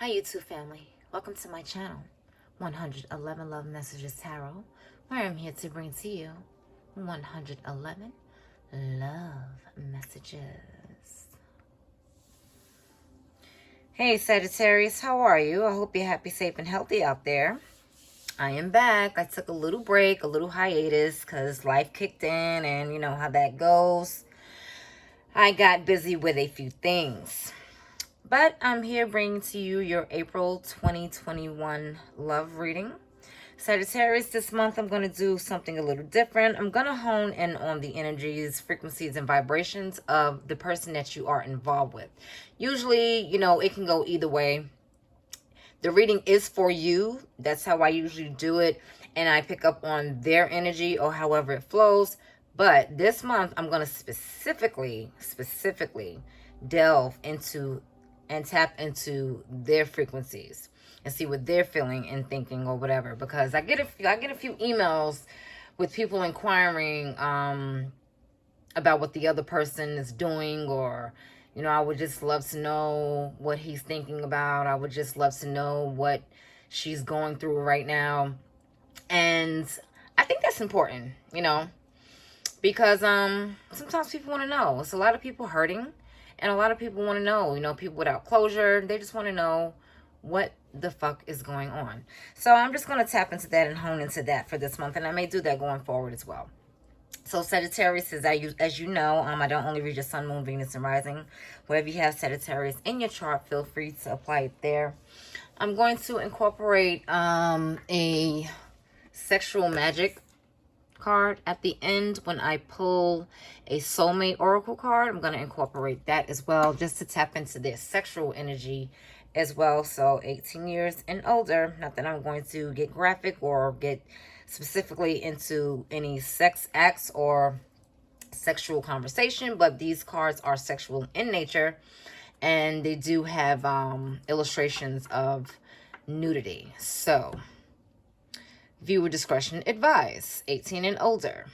Hi YouTube family, welcome to my channel, 111 Love Messages Tarot, where I'm here to bring to you 111 love messages. Hey Sagittarius, how are you? I hope you're happy, safe, and healthy out there. I am back. I took a little break, a little hiatus, because life kicked in and you know how that goes. I got busy with a few things. But I'm here bringing to you your April 2021 love reading. Sagittarius, this month I'm going to do something a little different. I'm going to hone in on the energies, frequencies, and vibrations of the person that you are involved with. Usually, you know, it can go either way. The reading is for you. That's how I usually do it. And I pick up on their energy or however it flows. But this month I'm going to specifically delve into and tap into their frequencies and see what they're feeling and thinking or whatever, because I get a few emails with people inquiring about what the other person is doing, or you know, I would just love to know what he's thinking about. I would just love to know what she's going through right now. And I think that's important, you know, because sometimes people want to know. It's a lot of people hurting. And a lot of people want to know, you know, people without closure, they just want to know what the fuck is going on. So I'm just going to tap into that and hone into that for this month. And I may do that going forward as well. So Sagittarius, as you know, I don't only read your sun, moon, Venus, and rising. Wherever you have Sagittarius in your chart, feel free to apply it there. I'm going to incorporate a sexual magic card at the end. When I pull a soulmate oracle card, I'm going to incorporate that as well, just to tap into their sexual energy as well. So 18 years and older. Not that I'm going to get graphic or get specifically into any sex acts or sexual conversation, but these cards are sexual in nature, and they do have illustrations of nudity. So viewer discretion advised, 18 and older.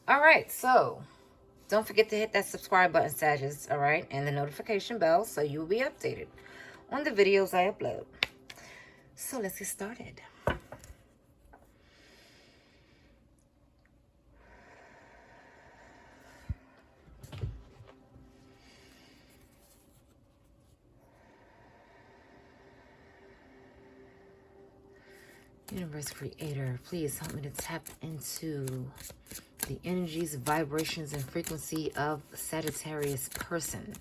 All right, so don't forget to hit that subscribe button, Sagittarius, all right, and the notification bell so you will be updated on the videos I upload. So let's get started. Universe Creator, please help me to tap into the energies, vibrations, and frequency of Sagittarius person.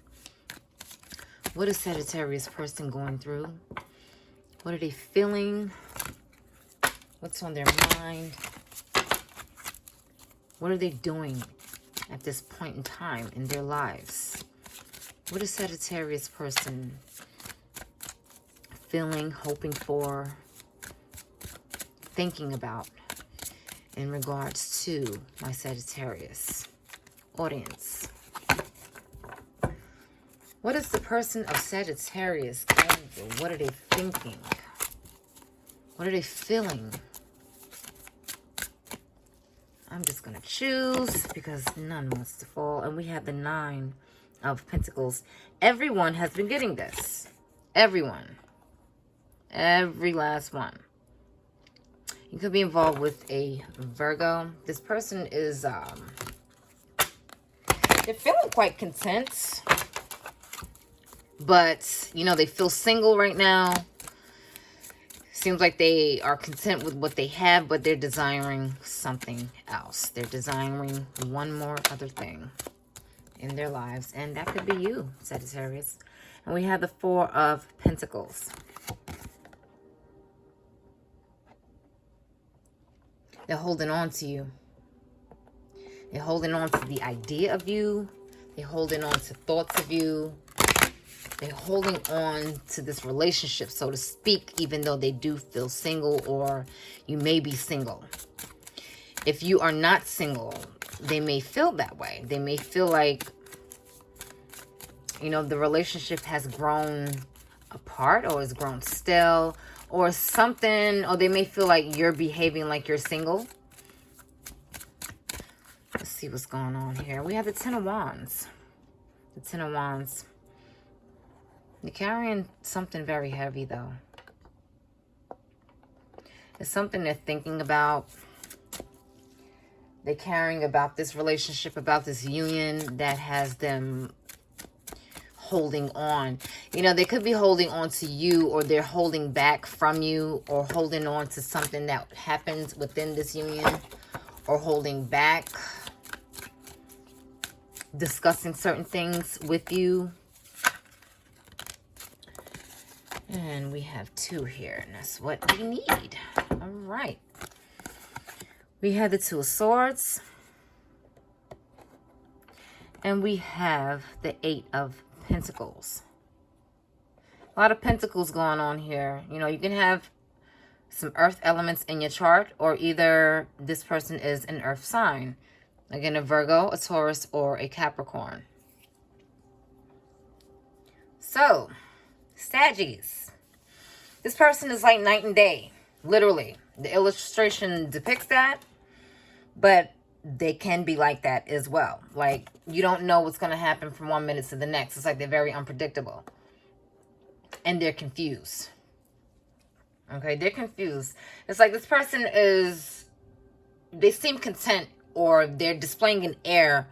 What is Sagittarius person going through? What are they feeling? What's on their mind? What are they doing at this point in time in their lives? What is Sagittarius person feeling, hoping for, thinking about in regards to my Sagittarius audience? What is the person of Sagittarius going through? What are they thinking? What are they feeling? I'm just going to choose because none wants to fall. And we have the 9 of Pentacles. Everyone has been getting this. Everyone. Every last one. You could be involved with a Virgo. This person is, they're feeling quite content. But, you know, they feel single right now. Seems like they are content with what they have, but they're desiring something else. They're desiring one more other thing in their lives. And that could be you, Sagittarius. And we have the 4 of Pentacles. They're holding on to you. They're holding on to the idea of you. They're holding on to thoughts of you. They're holding on to this relationship, so to speak, even though they do feel single, or you may be single. If you are not single, they may feel that way. They may feel like, you know, the relationship has grown apart or has grown stale or something, or they may feel like you're behaving like you're single. Let's see what's going on here. We have the 10 of Wands. The 10 of Wands. You're carrying something very heavy, though. It's something they're thinking about. They're caring about this relationship, about this union that has them holding on. You know, they could be holding on to you, or they're holding back from you, or holding on to something that happens within this union, or holding back, discussing certain things with you. And we have 2 here, and that's what we need. All right. We have the 2 of Swords. And we have the 8 of Pentacles. A lot of pentacles going on here. You know, you can have some earth elements in your chart, or either this person is an earth sign. Again, a Virgo, a Taurus, or a Capricorn. So, Saggies. This person is like night and day, literally. The illustration depicts that, but they can be like that as well. Like, you don't know what's going to happen from one minute to the next. It's like they're very unpredictable. And they're confused. Okay, they're confused. It's like this person is, they seem content, or they're displaying an air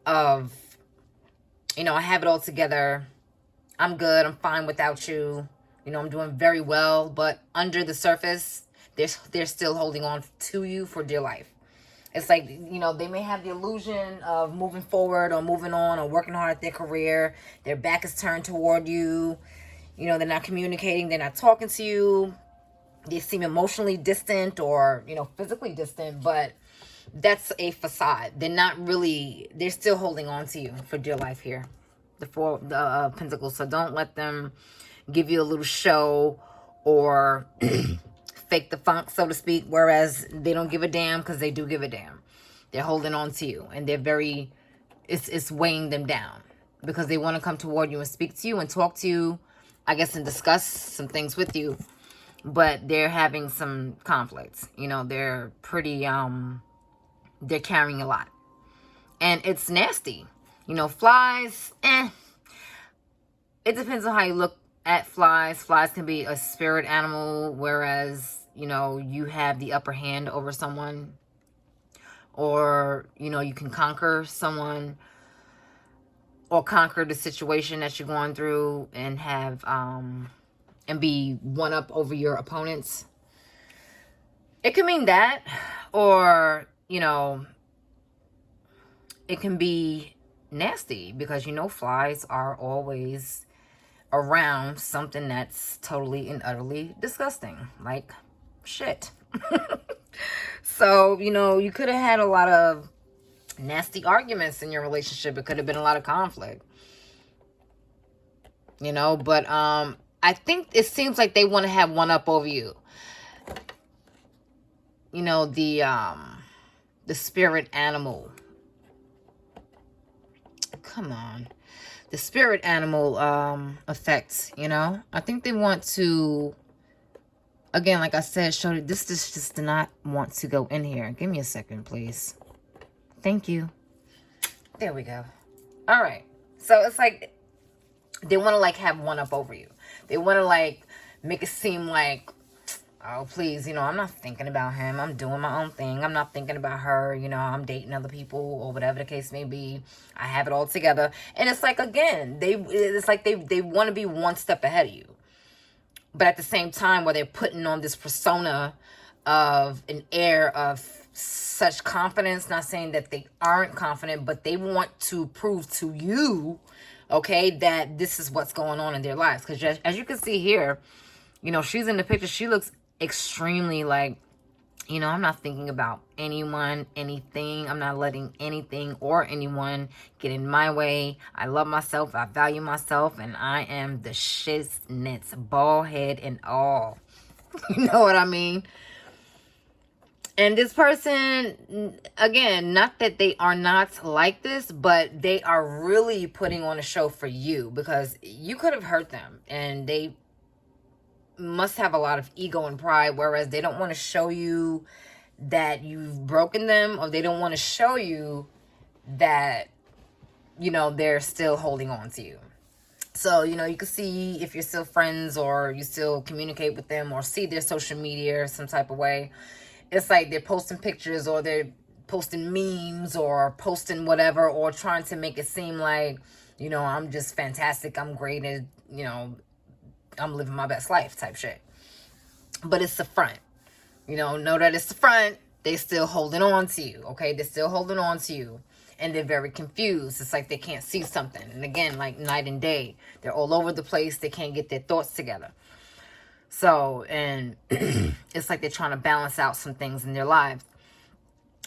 of, you know, I have it all together. I'm good. I'm fine without you. You know, I'm doing very well. But under the surface, they're still holding on to you for dear life. It's like, you know, they may have the illusion of moving forward or moving on or working hard at their career. Their back is turned toward you. You know, they're not communicating. They're not talking to you. They seem emotionally distant, or, you know, physically distant. But that's a facade. They're not really, they're still holding on to you for dear life here. The 4 of Pentacles. So don't let them give you a little show or fake the funk, so to speak, whereas they don't give a damn, because they do give a damn. They're holding on to you, and they're very, it's weighing them down, because they want to come toward you and speak to you and talk to you, I guess, and discuss some things with you, but they're having some conflicts. You know, they're pretty, they're carrying a lot, and it's nasty. You know, flies, it depends on how you look at flies. Flies can be a spirit animal, whereas, you know, you have the upper hand over someone, or, you know, you can conquer someone, or conquer the situation that you're going through, and have, and be one up over your opponents. It can mean that, or, you know, it can be nasty, because, you know, flies are always around something that's totally and utterly disgusting, like shit. So, you know, you could have had a lot of nasty arguments in your relationship. It could have been a lot of conflict, you know, but I think it seems like they want to have one up over you. You know, the spirit animal. Come on. The spirit animal effects, you know. I think they want to, again, like I said, show that this just did not want to go in here. Give me a second, please. Thank you. There we go. All right. So it's like they want to, like, have one up over you. They want to, like, make it seem like, oh, please, you know, I'm not thinking about him. I'm doing my own thing. I'm not thinking about her. You know, I'm dating other people, or whatever the case may be. I have it all together. And it's like, again, it's like they want to be one step ahead of you. But at the same time, where they're putting on this persona of an air of such confidence, not saying that they aren't confident, but they want to prove to you, okay, that this is what's going on in their lives. Because as you can see here, you know, she's in the picture. She looks extremely like, you know, I'm not thinking about anyone, anything. I'm not letting anything or anyone get in my way. I love myself. I value myself. And I am the shiznits, bald head and all. You know what I mean? And this person, again, not that they are not like this, but they are really putting on a show for you, because you could have hurt them, and they must have a lot of ego and pride, whereas they don't want to show you that you've broken them, or they don't want to show you that, you know, they're still holding on to you. So, you know, you can see if you're still friends or you still communicate with them or see their social media some type of way. It's like they're posting pictures or they're posting memes or posting whatever, or trying to make it seem like, you know, I'm just fantastic, I'm great, and, you know, I'm living my best life type shit. But it's the front. You know that it's the front. They still holding on to you, okay? They're still holding on to you. And they're very confused. It's like they can't see something. And again, like night and day. They're all over the place. They can't get their thoughts together. So, and it's like they're trying to balance out some things in their lives.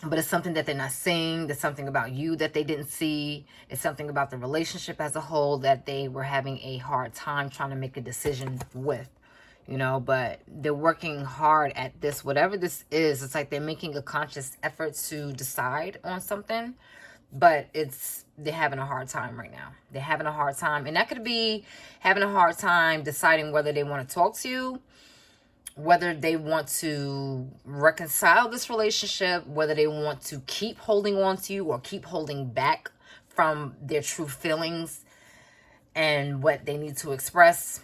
But it's something that they're not seeing. There's something about you that they didn't see. It's something about the relationship as a whole that they were having a hard time trying to make a decision with. You know, but they're working hard at this, whatever this is. It's like they're making a conscious effort to decide on something, but they're having a hard time right now. They're having a hard time, and that could be having a hard time deciding whether they want to talk to you, whether they want to reconcile this relationship, whether they want to keep holding on to you or keep holding back from their true feelings and what they need to express,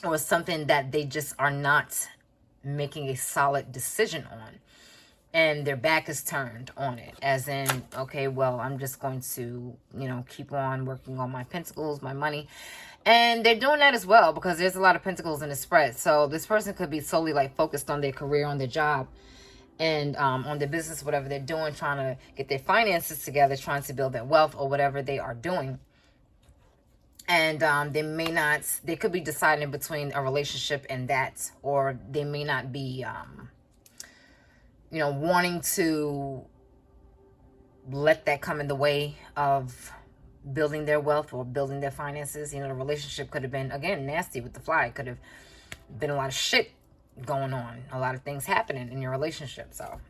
or something that they just are not making a solid decision on. And their back is turned on it. As in, okay, well, I'm just going to, you know, keep on working on my pentacles, my money. And they're doing that as well because there's a lot of pentacles in the spread. So this person could be solely like focused on their career, on their job, and on their business, whatever they're doing, trying to get their finances together, trying to build their wealth or whatever they are doing. And they could be deciding between a relationship and that, or they may not be, you know, wanting to let that come in the way of building their wealth or building their finances. You know, the relationship could have been, again, nasty with the fly. It could have been a lot of shit going on, a lot of things happening in your relationship. So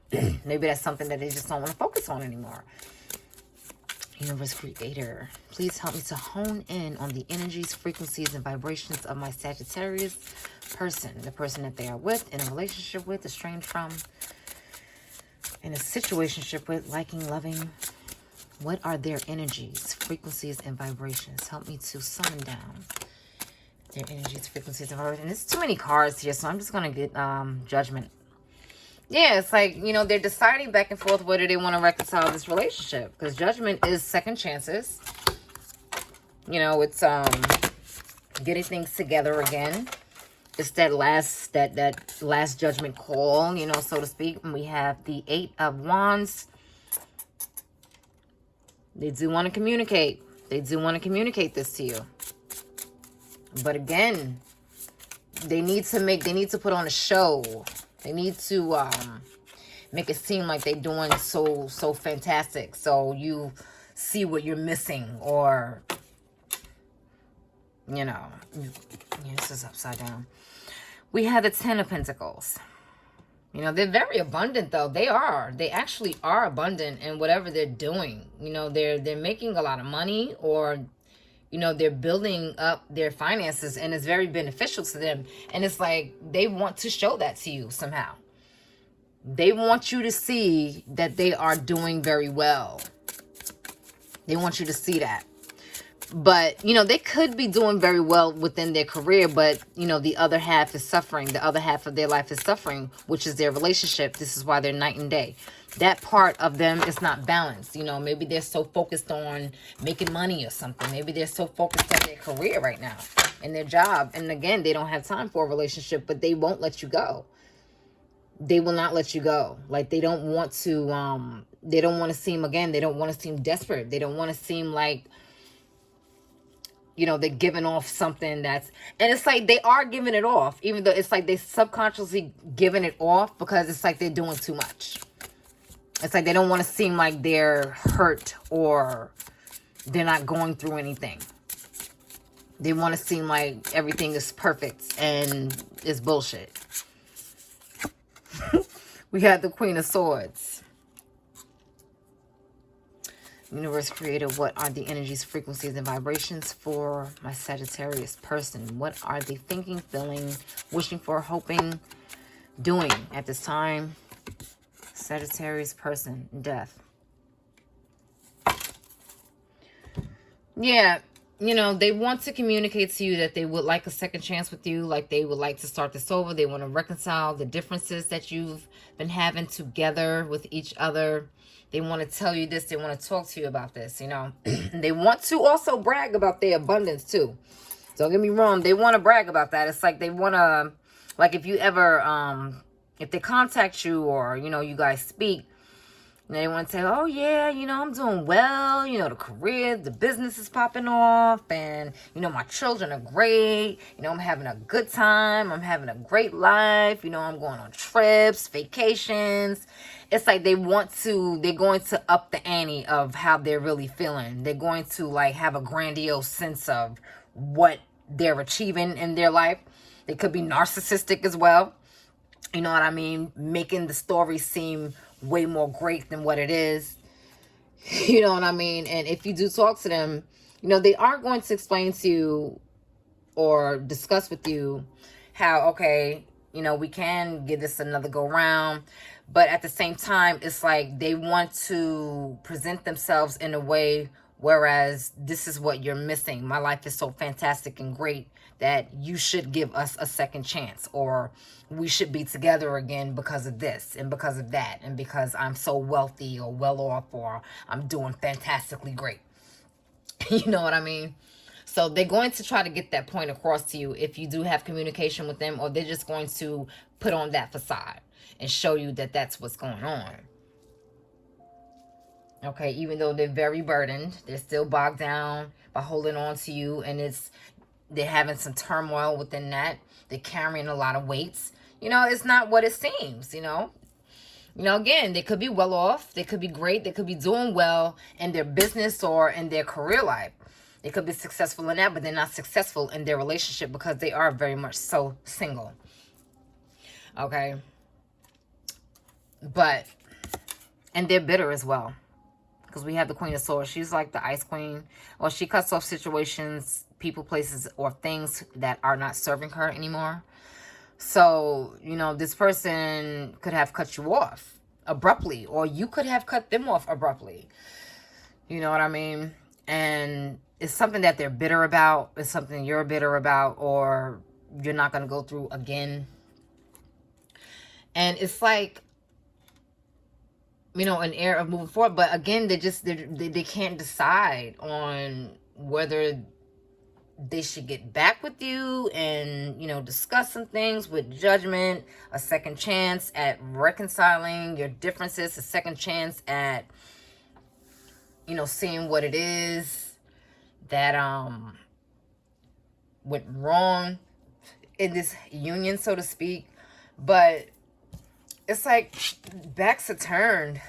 maybe that's something that they just don't want to focus on anymore. Universe Creator, please help me to hone in on the energies, frequencies, and vibrations of my Sagittarius person, the person that they are with, in a relationship with, estranged from, in a situationship with, liking, loving. What are their energies, frequencies, and vibrations? Help me to summon down their energies, frequencies, and vibrations. And there's too many cards here, so I'm just going to get Judgment. Yeah, it's like, you know, they're deciding back and forth whether they want to reconcile this relationship. Because Judgment is second chances. You know, it's getting things together again. It's that last judgment call, you know, so to speak. And we have the 8 of Wands. They do want to communicate. They do want to communicate this to you. But again, they need to put on a show. They need to make it seem like they're doing so fantastic. So you see what you're missing, or, you know, yeah, this is upside down. We have the 10 of Pentacles. You know, they're very abundant, though. They actually are abundant in whatever they're doing. You know, they're making a lot of money, or, you know, they're building up their finances, and it's very beneficial to them. And it's like they want to show that to you somehow. They want you to see that they are doing very well. They want you to see that. But, you know, they could be doing very well within their career, but, you know, the other half is suffering. The other half of their life is suffering, which is their relationship. This is why they're night and day. That part of them is not balanced. You know, maybe they're so focused on making money or something. Maybe they're so focused on their career right now and their job. And again, they don't have time for a relationship, but they won't let you go. They will not let you go. Like, they don't want to, they don't want to seem, again, they don't want to seem desperate. They don't want to seem like, you know, they're giving off something that's, and it's like they are giving it off, even though it's like they subconsciously giving it off because it's like they're doing too much. It's like they don't want to seem like they're hurt or they're not going through anything. They want to seem like everything is perfect and it's bullshit. We have the Queen of Swords. Universe Creator, what are the energies, frequencies, and vibrations for my Sagittarius person? What are they thinking, feeling, wishing for, hoping, doing at this time? Sagittarius person, death. Yeah, you know, they want to communicate to you that they would like a second chance with you, like they would like to start this over. They want to reconcile the differences that you've been having together with each other. They want to tell you this. They want to talk to you about this, you know. They want to also brag about their abundance too. Don't get me wrong. They want to brag about that. It's like they want to, like if you ever, if they contact you or, you know, you guys speak, and they want to say, oh, yeah, you know, I'm doing well. You know, the career, the business is popping off. And, you know, my children are great. You know, I'm having a good time. I'm having a great life. You know, I'm going on trips, vacations. It's like they're going to up the ante of how they're really feeling. They're going to, like, have a grandiose sense of what they're achieving in their life. They could be narcissistic as well. You know what I mean? Making the story seem way more great than what it is. You know what I mean? And if you do talk to them, you know, they are going to explain to you or discuss with you how, okay, you know, we can give this another go round. But at the same time, it's like they want to present themselves in a way whereas this is what you're missing. My life is so fantastic and great that you should give us a second chance, or we should be together again because of this and because of that and because I'm so wealthy or well off or I'm doing fantastically great. You know what I mean? So they're going to try to get that point across to you if you do have communication with them, or they're just going to put on that facade and show you that that's what's going on. Okay, even though they're very burdened, they're still bogged down by holding on to you, and they're having some turmoil within that. They're carrying a lot of weights. You know, it's not what it seems, you know. You know, again, they could be well off. They could be great. They could be doing well in their business or in their career life. They could be successful in that, but they're not successful in their relationship because they are very much so single. Okay. And they're bitter as well. Because we have the Queen of Swords. She's like the ice queen. Well, she cuts off situations, people, places, or things that are not serving her anymore. So, you know, this person could have cut you off abruptly, or you could have cut them off abruptly. You know what I mean? And it's something that they're bitter about. It's something you're bitter about, or you're not going to go through again. And it's like, you know, an air of moving forward. But again, they can't decide on whether they should get back with you and, you know, discuss some things with judgment, a second chance at reconciling your differences, a second chance at, you know, seeing what it is that went wrong in this union, so to speak. But it's like backs are turned.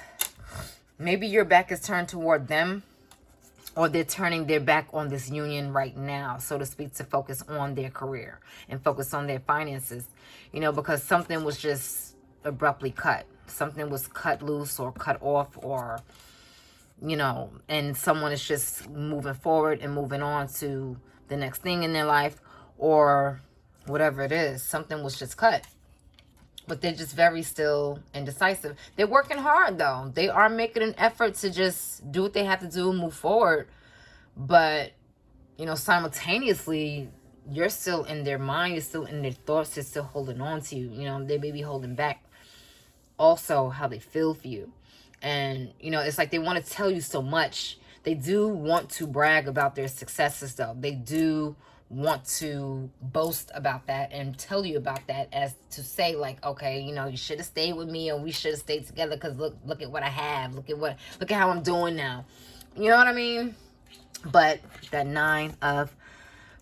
Maybe your back is turned toward them, or they're turning their back on this union right now, so to speak, to focus on their career and focus on their finances, you know, because something was just abruptly cut. Something was cut loose or cut off, or, you know, and someone is just moving forward and moving on to the next thing in their life, or whatever it is. Something was just cut. But they're just very still indecisive. They're working hard, though. They are making an effort to just do what they have to do, move forward. But, you know, simultaneously, you're still in their mind. You're still in their thoughts. They're still holding on to you. You know, they may be holding back also how they feel for you. And, you know, it's like they want to tell you so much. They do want to brag about their successes, though. They do want to boast about that and tell you about that, as to say, like, okay, you know, you should have stayed with me, or we should have stayed together, because look at what I have, look at how I'm doing now. You know what I mean? But that Nine of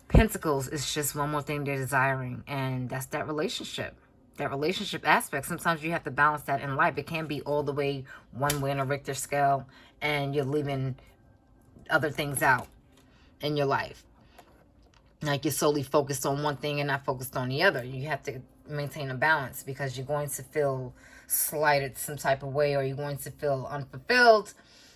Pentacles is just one more thing they're desiring, and that's that relationship aspect. Sometimes you have to balance that in life. It can't be all the way one way on a Richter scale and you're leaving other things out in your life. Like you're solely focused on one thing and not focused on the other. You have to maintain a balance, because you're going to feel slighted some type of way, or you're going to feel unfulfilled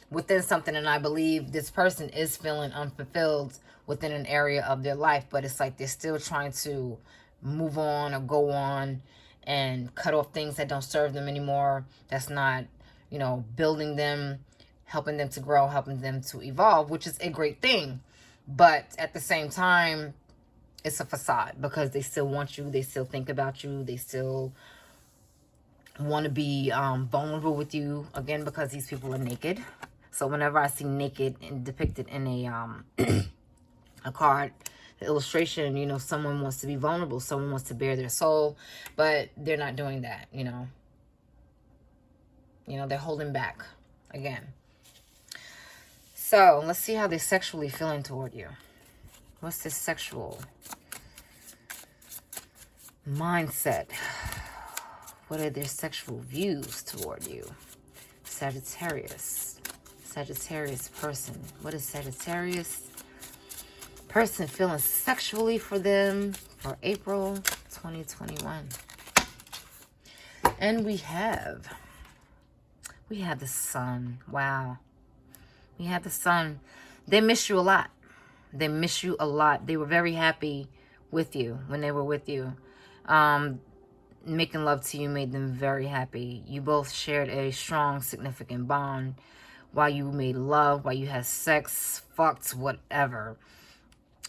within something. And I believe this person is feeling unfulfilled within an area of their life, but it's like they're still trying to move on or go on and cut off things that don't serve them anymore, that's not, you know, building them, helping them to grow, helping them to evolve, which is a great thing. But at the same time, it's a facade because they still want you. They still think about you. They still want to be vulnerable with you. Again, because these people are naked. So whenever I see naked and depicted in a card, the illustration, you know, someone wants to be vulnerable. Someone wants to bare their soul. But they're not doing that, you know. You know, they're holding back. Again. So, let's see how they're sexually feeling toward you. What's this sexual mindset? What are their sexual views toward you? Sagittarius. Sagittarius person. What is Sagittarius person feeling sexually for them for April 2021? And we have the sun. Wow. We have the sun. They miss you a lot. They miss you a lot. They were very happy with you when they were with you. Making love to you made them very happy. You both shared a strong, significant bond while you made love, while you had sex, fucked, whatever.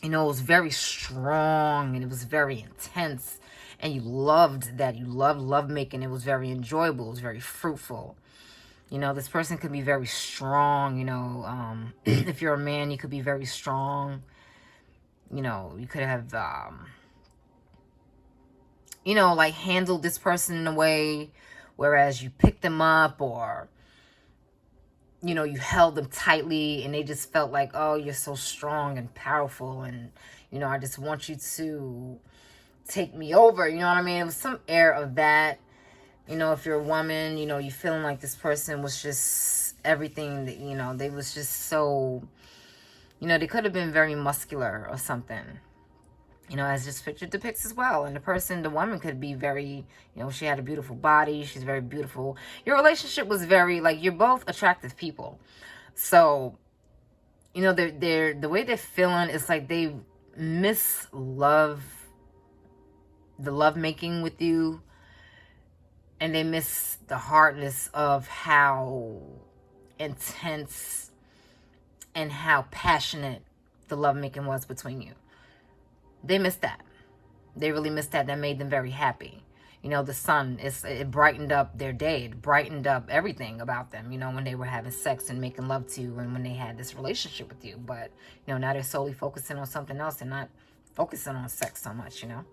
You know, it was very strong and it was very intense. And you loved that. You loved lovemaking. It was very enjoyable. It was very fruitful. You know, this person could be very strong, you know. If you're a man, you could be very strong. You know, you could have, you know, like handled this person in a way, whereas you picked them up or, you know, you held them tightly and they just felt like, oh, you're so strong and powerful and, you know, I just want you to take me over. You know what I mean? It was some air of that. You know, if you're a woman, you know, you feeling like this person was just everything that, you know, they was just so, you know, they could have been very muscular or something, you know, as this picture depicts as well. And the person, the woman could be very, you know, she had a beautiful body. She's very beautiful. Your relationship was very, like, you're both attractive people. So, you know, the way they're feeling is like they miss love, the love making with you. And they miss the hardness of how intense and how passionate the lovemaking was between you. They missed that. They really missed that. That made them very happy. You know, the sun, it brightened up their day. It brightened up everything about them, you know, when they were having sex and making love to you and when they had this relationship with you. But, you know, now they're solely focusing on something else and not focusing on sex so much, you know.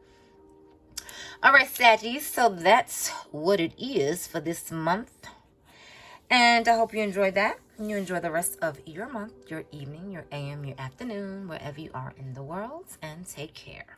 All right, Saggies, so that's what it is for this month. And I hope you enjoyed that. And you enjoy the rest of your month, your evening, your AM, your afternoon, wherever you are in the world. And take care.